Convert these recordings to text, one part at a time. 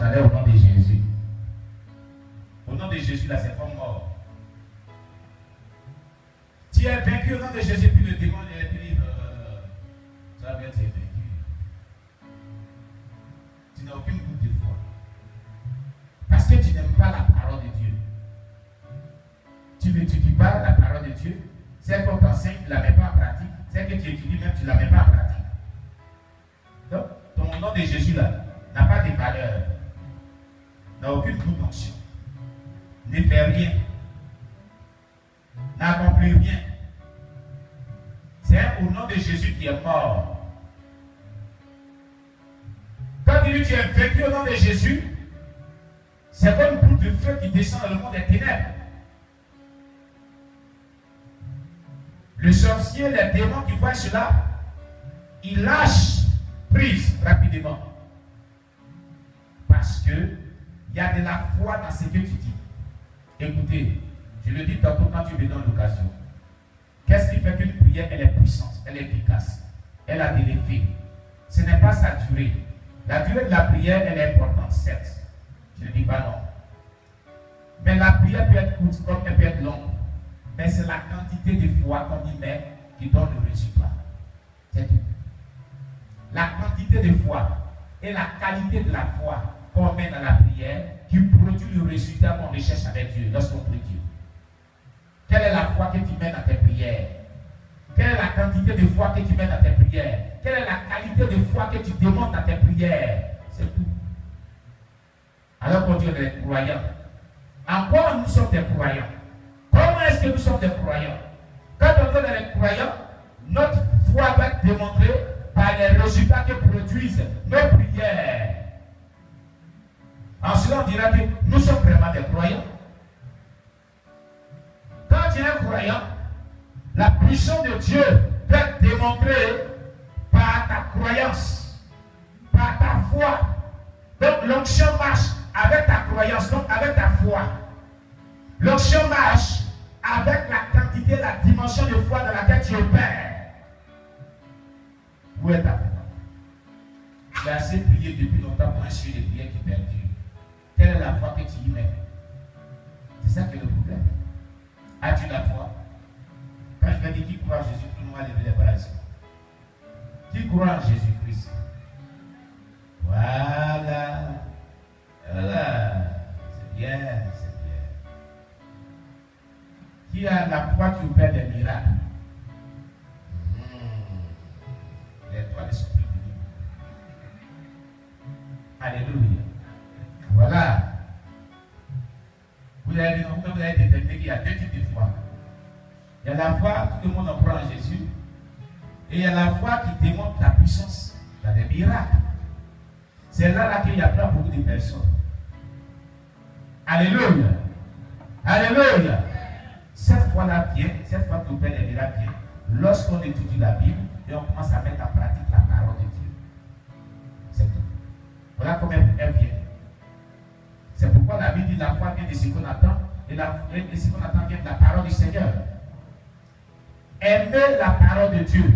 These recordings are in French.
on allait au nom de Jésus. Au nom de Jésus, là, c'est comme mort. Tu es vaincu au nom de Jésus, puis le démon est dit, tu vas bien être vaincu. Tu n'as aucune goutte de foi. Parce que tu n'aimes pas la parole de Dieu. Tu n'étudies pas la parole de Dieu. C'est qu'on t'enseigne, tu ne la mets pas en pratique. C'est que tu étudies même, tu ne la mets pas en pratique. Donc, ton nom de Jésus là n'a pas de valeur. N'a aucune goutte d'onction. Ne fait rien. N'accomplit rien. C'est au nom de Jésus qui est mort. Quand il dit tu es vaincu au nom de Jésus, c'est comme une boule de feu qui descend dans le monde des ténèbres. Le sorcier, les démons qui voient cela, ils lâchent prise rapidement. Parce que il y a de la foi dans ce que tu dis. Écoutez, je le dis tantôt quand tu me donnes l'occasion. Qu'est-ce qui fait qu'une prière, elle est puissante, elle est efficace, elle a de l'effet? Ce n'est pas sa durée. La durée de la prière, elle est importante, certes. Je ne dis pas non. Mais la prière peut être courte comme elle peut être longue. Mais c'est la quantité de foi qu'on y met qui donne le résultat. C'est tout. La quantité de foi et la qualité de la foi qu'on met dans la prière qui produit le résultat qu'on recherche avec Dieu lorsqu'on prie Dieu. Quelle est la foi que tu mets dans tes prières? Quelle est la quantité de foi que tu mets dans tes prières? Quelle est la qualité de foi que tu demandes dans tes prières? C'est tout. Alors qu'on dit on est croyants. En quoi nous sommes des croyants? Comment est-ce que nous sommes des croyants? Quand on est des croyants, notre foi va être démontrée par les résultats que produisent nos prières. En cela, on dira que nous sommes vraiment des croyants. Quand tu es un croyant, la puissance de Dieu peut être démontrée par ta croyance, par ta foi. Donc l'onction marche avec ta croyance, donc avec ta foi. L'onction marche avec la quantité, la dimension de foi dans laquelle tu opères. Où est ta foi? Tu as assez prié depuis longtemps pour un sujet de prière qui perdure. Quelle est la foi que tu y mets? C'est ça qui est le problème. As-tu la foi? Quand je vais dire qui croit en Jésus, tout le monde va lever les bras. Qui croit en Jésus-Christ? Voilà. Voilà. C'est bien, c'est bien. Qui a la foi qui opère des miracles? Les toits ne sont plus venus. Alléluia. Voilà. Vous avez déterminé qu'il y a deux types de foi. Il y a la foi, tout le monde en croit en Jésus. Et il y a la foi qui démontre la puissance. Il y a des miracles. C'est là qu'il y a pas beaucoup de personnes. Alléluia. Alléluia. Cette foi-là vient, cette foi qui opère les miracles vient lorsqu'on étudie la Bible et on commence à mettre en pratique la parole de Dieu. C'est tout. Voilà comment elle vient. C'est pourquoi la Bible dit la foi vient de ce qu'on attend et ce qu'on attend vient de la parole du Seigneur. Aimez la parole de Dieu.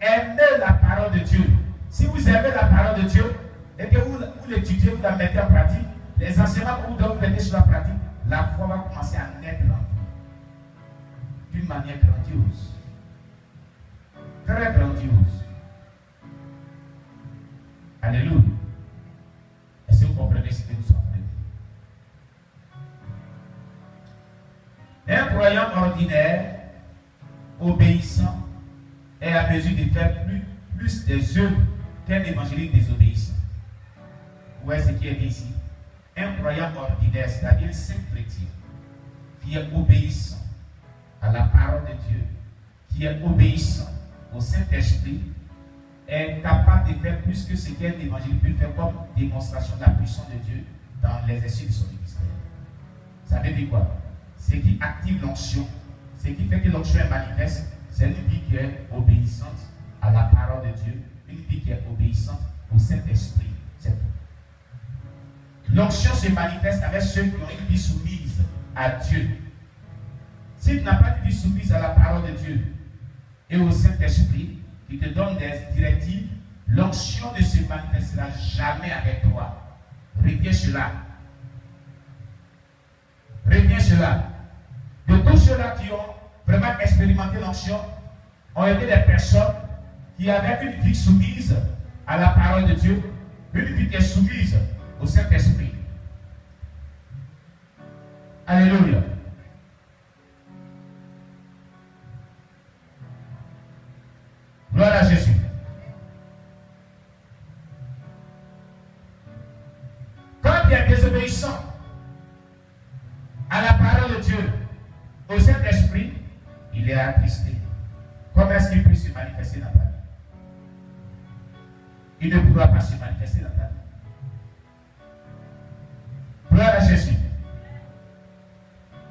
Aimez la parole de Dieu. Si vous aimez la parole de Dieu et que vous l'étudiez, vous la mettez en pratique, les enseignements que vous devez mettre sur la pratique, la foi va commencer à naître en vous. D'une manière grandiose. Très grandiose. Alléluia. Est-ce que vous comprenez ce que nous sommes? Un croyant ordinaire, obéissant, est à mesure de faire plus des œuvres qu'un évangélique désobéissant. Vous voyez ce qui est dit ici? Un croyant ordinaire, c'est-à-dire un saint chrétien, qui est obéissant à la parole de Dieu, qui est obéissant au Saint-Esprit, est capable de faire plus que ce qu'un évangélique peut faire comme démonstration de la puissance de Dieu dans l'exercice de son ministère. Ça veut dire quoi? Ce qui active l'onction, ce qui fait que l'onction est manifeste, c'est une vie qui est obéissante à la parole de Dieu, une vie qui est obéissante au Saint-Esprit. C'est tout. L'onction se manifeste avec ceux qui ont une vie soumise à Dieu. Si tu n'as pas de vie soumise à la parole de Dieu et au Saint-Esprit qui te donne des directives, l'onction ne se manifestera jamais avec toi. retiens cela. Retiens cela. De tous ceux-là qui ont vraiment expérimenté l'onction, ont été des personnes qui avaient une vie soumise à la parole de Dieu, une vie qui est soumise au Saint-Esprit. Alléluia. Gloire à Jésus. Quand il est désobéissant à la parole de Dieu, au Saint-Esprit, il est attristé. Comment est-ce qu'il peut se manifester dans ta vie? Il ne pourra pas se manifester dans ta vie. Gloire à Jésus.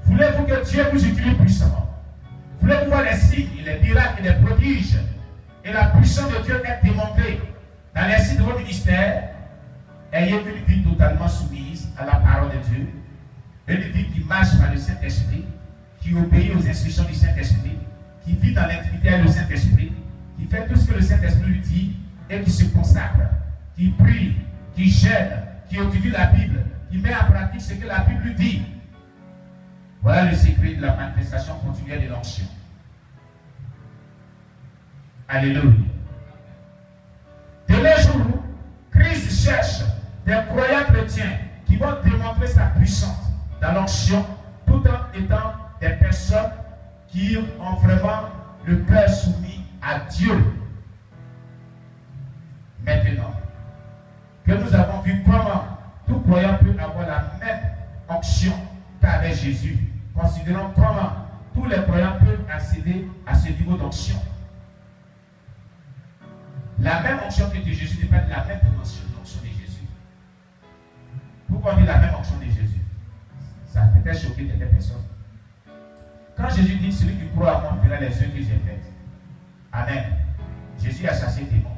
Voulez-vous que Dieu vous utilise puissamment? Voulez-vous voir les signes, les miracles et les prodiges et la puissance de Dieu être démontrée dans les signes de votre ministère? Ayez une vie totalement soumise à la parole de Dieu, une vie qui marche par le Saint-Esprit, qui obéit aux instructions du Saint-Esprit, qui vit dans l'intimité avec le Saint-Esprit, qui fait tout ce que le Saint-Esprit lui dit et qui se consacre, qui prie, qui gêne, qui étudie la Bible, qui met en pratique ce que la Bible lui dit. Voilà le secret de la manifestation continuelle de l'onction. Alléluia. De nos jours, Christ cherche des croyants chrétiens qui vont démontrer sa puissance dans l'onction tout en étant des personnes qui ont vraiment le cœur soumis à Dieu. Maintenant, que nous avons vu comment tout croyant peut avoir la même onction qu'avec Jésus, considérons comment tous les croyants peuvent accéder à ce niveau d'onction. La même onction que de Jésus n'est pas la même dimension de l'onction de Jésus. Pourquoi on dit la même onction de Jésus? Ça a peut-être choqué des personnes. Quand Jésus dit, celui qui croit à moi verra les œuvres que j'ai faites. Amen. Jésus a chassé des démons.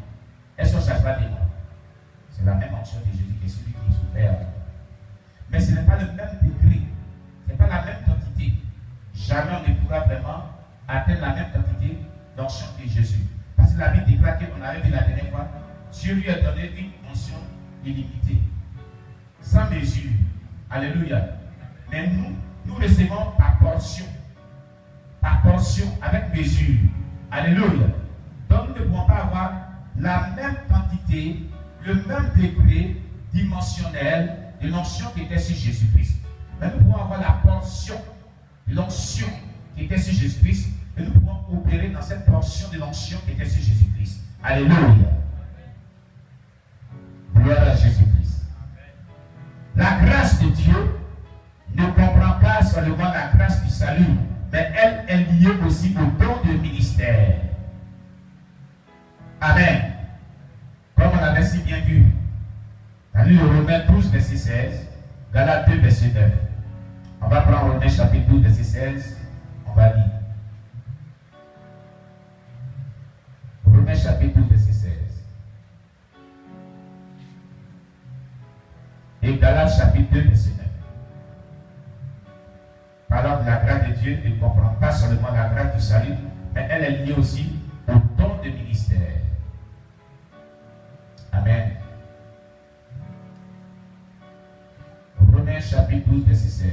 Est-ce qu'on ne chasse pas des démons? C'est la même onction de Jésus qui est celui qui souffre. Mais ce n'est pas le même degré. Ce n'est pas la même quantité. Jamais on ne pourra vraiment atteindre la même quantité d'onction que Jésus. Parce que la Bible déclare qu'on avait vu la dernière fois, Dieu lui a donné une onction illimitée. Sans mesure. Alléluia. Mais nous recevons par portion. Par portion, avec mesure. Alléluia. Donc nous ne pouvons pas avoir la même quantité, le même degré dimensionnel de l'onction qui était sur Jésus-Christ. Mais nous pouvons avoir la portion de l'onction qui était sur Jésus-Christ et nous pouvons opérer dans cette portion de l'onction qui était sur Jésus-Christ. Alléluia. Gloire à Jésus-Christ. La grâce de Dieu ne comprend pas seulement la grâce du salut, mais elle est liée aussi au don de ministère. Amen. Comme on avait si bien vu, dans le Romains 12, verset 16, Galates 2, verset 9. On va prendre Romains chapitre 12, verset 16, on va lire. Romains chapitre 12, verset 16. Et Galates chapitre 2, verset 9. Parlant de la grâce de Dieu, ne comprend pas seulement la grâce du salut, mais elle est liée aussi au don de ministère. Amen. Romains chapitre 12, verset 16.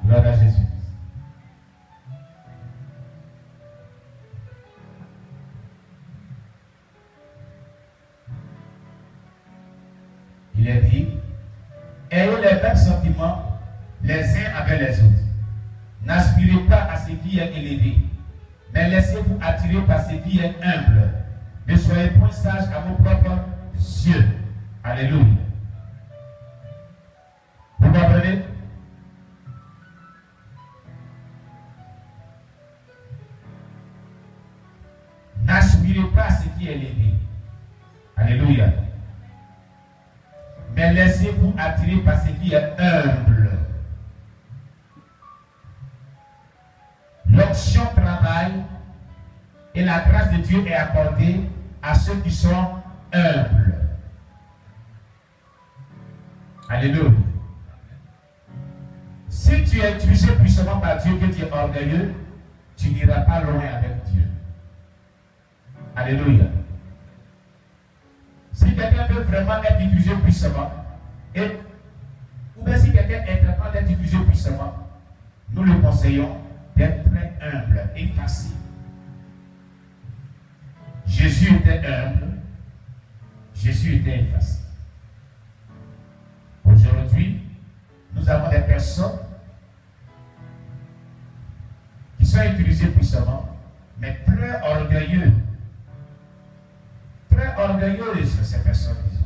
Gloire à Jésus. Il est dit, ayez les mêmes sentiments les uns avec les autres. N'aspirez pas à ce qui est élevé, mais laissez-vous attirer par ce qui est humble. Ne soyez point sages à vos propres yeux. Alléluia. Vous comprenez? N'aspirez pas à ce qui est élevé. Alléluia. Mais laissez-vous attirer par ce qui est humble. L'onction travaille et la grâce de Dieu est accordée à ceux qui sont humbles. Alléluia. Si tu es utilisé puissamment par Dieu, que tu es orgueilleux, tu n'iras pas loin avec Alléluia. Si quelqu'un veut vraiment être utilisé puissamment, ou bien si quelqu'un est en train d'être utilisé puissamment, nous le conseillons d'être très humble et facile. Jésus était humble, Jésus était effacé. Aujourd'hui, nous avons des personnes qui sont utilisées puissamment, mais très orgueilleux. Très orgueilleuses, ces personnes, disons.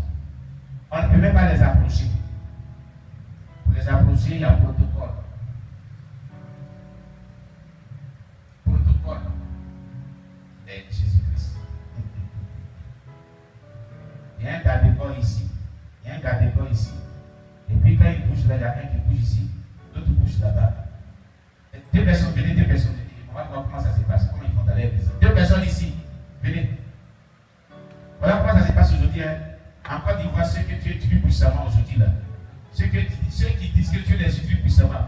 On ne peut même pas les approcher. Pour les approcher, il y a un protocole. Protocole de Jésus-Christ. Il y a un garde-corps ici. Il y a un garde-corps ici. Et puis quand il bouge là, il y a un qui bouge ici. L'autre bouge là-bas. Deux personnes, venez, deux personnes. On va voir comment ça se passe. Comment ils font dans l'église. Deux personnes ici. Venez. Voilà comment ça se passe aujourd'hui. Hein. En Côte d'Ivoire, ceux que tu étudies puissamment aujourd'hui là. Ceux qui disent que tu les étudies puissamment.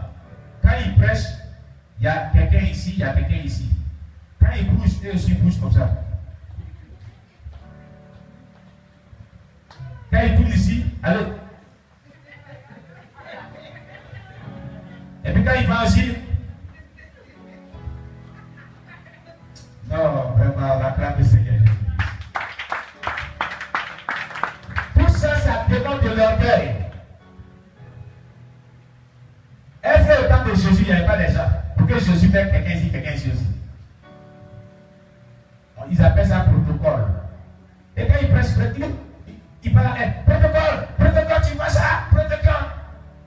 Quand ils prêchent, il y a quelqu'un ici, il y a quelqu'un ici. Quand ils bougent, eux aussi bougent comme ça. Quand ils tournent ici, allez. Et puis quand il va aussi. Non, vraiment, la clame du Seigneur. Tout ça, ça dépend de l'orgueil. Est-ce que au temps de Jésus, il n'y avait pas des gens? Pour que Jésus mette quelqu'un ici, quelqu'un ici aussi. Ils appellent ça protocole. Et quand ils prêchent, ils parlent à elle. Protocole, protocole, tu vois ça? Protocole.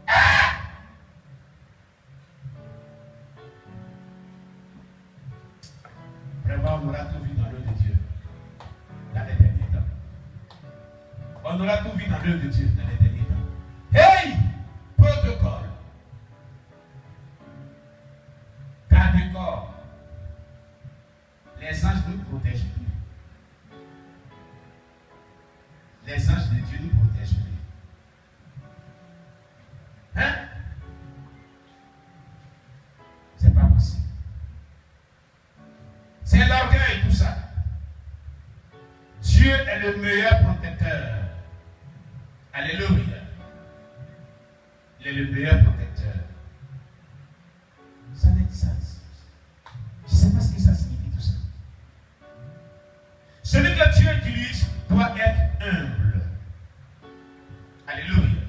Ah! Vraiment, on aura tout vu dans l'œuvre de Dieu dans les derniers temps. On aura tout vu dans l'œuvre de Dieu dans les derniers temps. Hey! Protocole. Garde-corps. Les anges nous protègent plus. Les anges de Dieu nous protègent plus. Hein? C'est pas possible. C'est l'orgueil, tout ça. Dieu est le meilleur protecteur. Alléluia. Il est le meilleur protecteur. Ça n'est ça. Je ne sais pas ce que ça signifie tout ça. Celui que Dieu utilise doit être humble. Alléluia.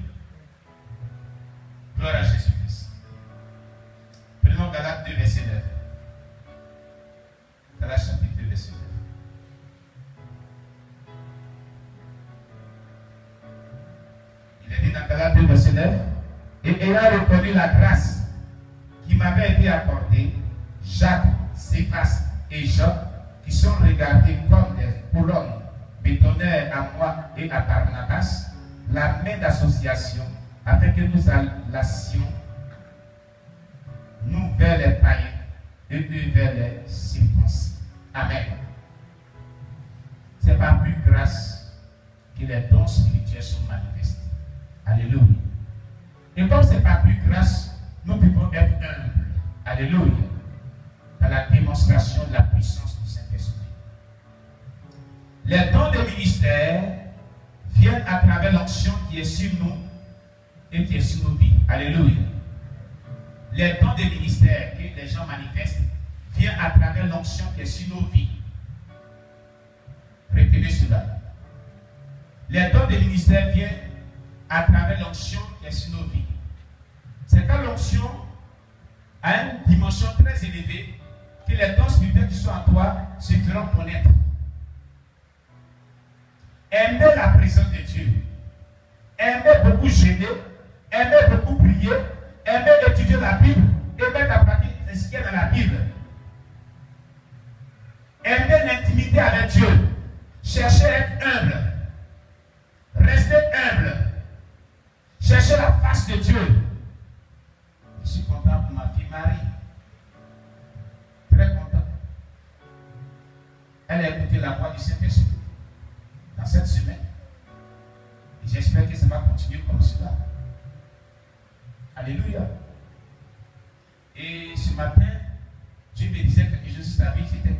Gloire à Jésus-Christ. Prenons Galates 2, verset 9. Galates chapitre 2, verset 9. Il est dit dans Galates 2, verset 9. Et ayant reconnu la grâce qui m'avait été accordée, Jacques, Céphas et Jean, qui sont regardés comme des colonnes, me donnèrent à moi et à Barnabas la main d'association afin que nous allassions nous vers les païens et eux vers les circoncis. Amen. C'est par plus grâce que les dons spirituels sont manifestés. Alléluia. Et comme c'est par plus grâce, nous pouvons être humbles. Alléluia. Dans la démonstration de la puissance du Saint-Esprit. Les dons de ministère viennent à travers l'onction qui est sur nous et qui est sur nos vies. Alléluia. Les dons de ministère que les gens manifestent viennent à travers l'onction qui est sur nos vies. Retenez cela. Les dons de ministère viennent à travers l'onction qui est sur nos vies. C'est quand l'onction a une dimension très élevée que les dons spirituels qui sont en toi se feront connaître. Aimez la présence de Dieu. Aimez beaucoup jeûner. Aimez beaucoup prier. Aimez étudier la Bible. Et mettre en pratique ce qu'il y a dans la Bible. Aimez l'intimité avec Dieu. Cherchez à être humble. Restez humble. Cherchez la face de Dieu. Je suis content pour ma fille Marie. Très content. Elle a écouté la voix du Saint-Esprit dans cette semaine. Et j'espère que ça va continuer comme cela. Alléluia. Et ce matin, Dieu me disait quelque chose sur sa vie. J'étais